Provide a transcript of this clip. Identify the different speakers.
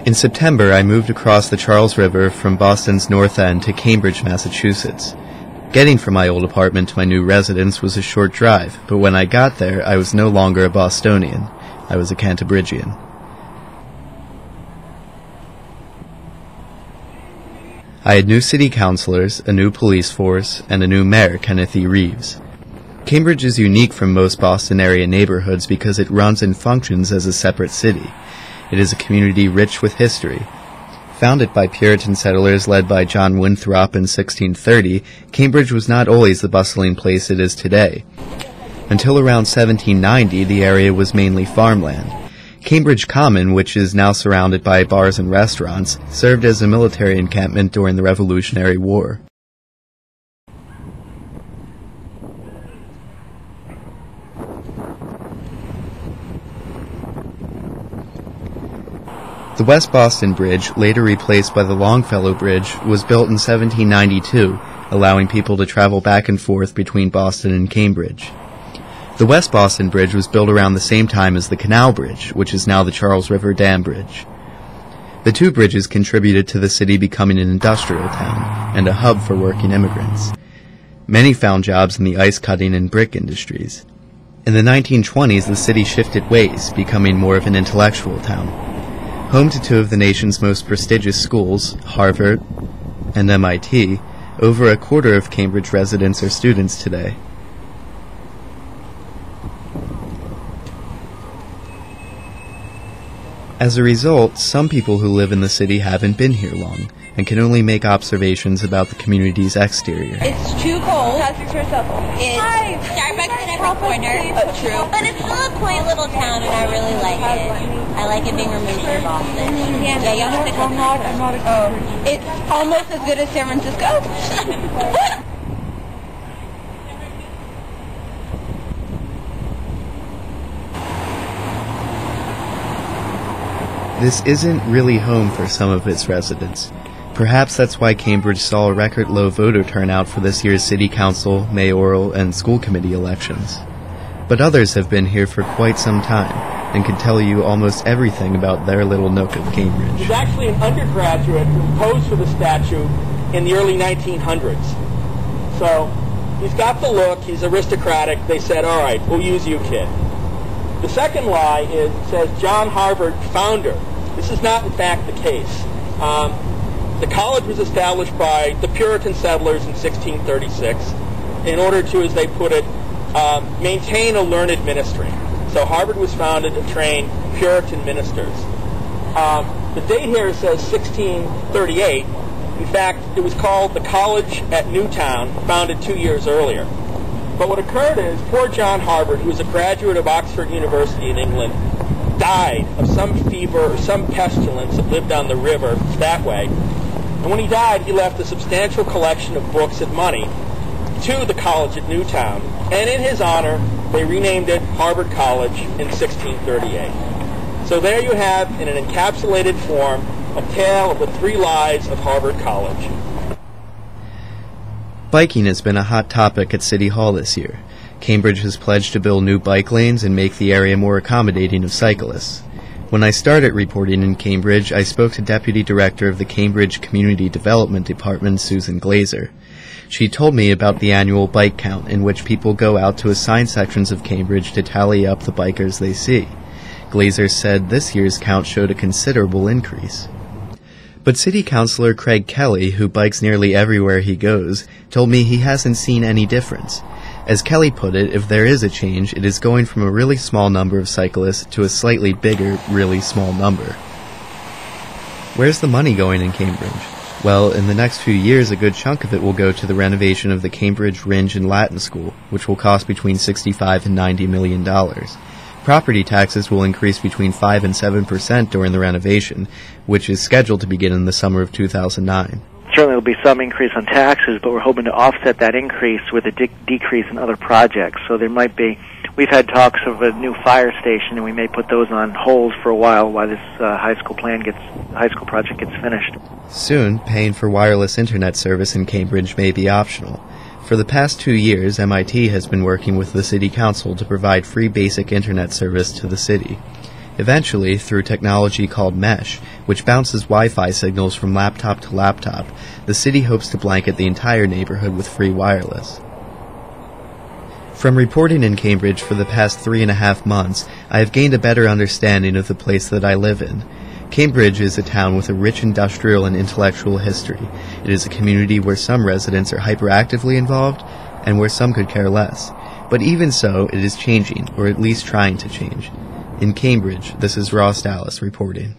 Speaker 1: In September, I moved across the Charles River from Boston's North End to Cambridge, Massachusetts. Getting from my old apartment to my new residence was a short drive, but when I got there, I was no longer a Bostonian. I was a Cantabrigian. I had new city councilors, a new police force, and a new mayor, Kenneth E. Reeves. Cambridge is unique from most Boston area neighborhoods because it runs and functions as a separate city. It is a community rich with history. Founded by Puritan settlers led by John Winthrop in 1630, Cambridge was not always the bustling place it is today. Until around 1790, the area was mainly farmland. Cambridge Common, which is now surrounded by bars and restaurants, served as a military encampment during the Revolutionary War. The West Boston Bridge, later replaced by the Longfellow Bridge, was built in 1792, allowing people to travel back and forth between Boston and Cambridge. The West Boston Bridge was built around the same time as the Canal Bridge, which is now the Charles River Dam Bridge. The two bridges contributed to the city becoming an industrial town and a hub for working immigrants. Many found jobs in the ice cutting and brick industries. In the 1920s, the city shifted ways, becoming more of an intellectual town. Home to two of the nation's most prestigious schools, Harvard and MIT, over a quarter of Cambridge residents are students today. As a result, some people who live in the city haven't been here long and can only make observations about the community's exterior.
Speaker 2: It's too cold.
Speaker 3: How's your church up?
Speaker 2: It's Starbucks in every corner.
Speaker 3: True.
Speaker 2: But it's still a quaint little town, and I really like it. I like it being removed from Boston. Yeah, you have to
Speaker 3: I'm not a
Speaker 2: It's almost as good as San Francisco.
Speaker 1: This isn't really home for some of its residents. Perhaps that's why Cambridge saw a record low voter turnout for this year's city council, mayoral, and school committee elections. But others have been here for quite some time and can tell you almost everything about their little nook of Cambridge.
Speaker 4: He's actually an undergraduate who posed for the statue in the early 1900s. So he's got the look, he's aristocratic. They said, all right, we'll use you, kid. The second lie is, it says John Harvard, founder. This is not, in fact, the case. The college was established by the Puritan settlers in 1636 in order to, as they put it, maintain a learned ministry. So Harvard was founded to train Puritan ministers. The date here says 1638. In fact, it was called the College at Newtown, founded 2 years earlier. But what occurred is, poor John Harvard, who was a graduate of Oxford University in England, died of some fever or some pestilence that lived on the river that way. And when he died, he left a substantial collection of books and money to the college at Newtown. And in his honor, they renamed it Harvard College in 1638. So there you have, in an encapsulated form, a tale of the three lives of Harvard College.
Speaker 1: Biking has been a hot topic at City Hall this year. Cambridge has pledged to build new bike lanes and make the area more accommodating of cyclists. When I started reporting in Cambridge, I spoke to Deputy Director of the Cambridge Community Development Department, Susan Glazer. She told me about the annual bike count, in which people go out to assigned sections of Cambridge to tally up the bikers they see. Glazer said this year's count showed a considerable increase. But City Councilor Craig Kelly, who bikes nearly everywhere he goes, told me he hasn't seen any difference. As Kelly put it, if there is a change, it is going from a really small number of cyclists to a slightly bigger, really small number. Where's the money going in Cambridge? Well, in the next few years, a good chunk of it will go to the renovation of the Cambridge Ringe and Latin School, which will cost between $65 and $90 million. Property taxes will increase between 5 and 7% during the renovation, which is scheduled to begin in the summer of 2009.
Speaker 5: Certainly there will be some increase on taxes, but we're hoping to offset that increase with a decrease in other projects. So there might be, we've had talks of a new fire station, and we may put those on hold for a while this high school project gets finished.
Speaker 1: Soon, paying for wireless internet service in Cambridge may be optional. For the past 2 years, MIT has been working with the City Council to provide free basic internet service to the city. Eventually, through technology called mesh, which bounces Wi-Fi signals from laptop to laptop, the city hopes to blanket the entire neighborhood with free wireless. From reporting in Cambridge for the past 3.5 months, I have gained a better understanding of the place that I live in. Cambridge is a town with a rich industrial and intellectual history. It is a community where some residents are hyperactively involved, and where some could care less. But even so, it is changing, or at least trying to change. In Cambridge, this is Ross Dallas reporting.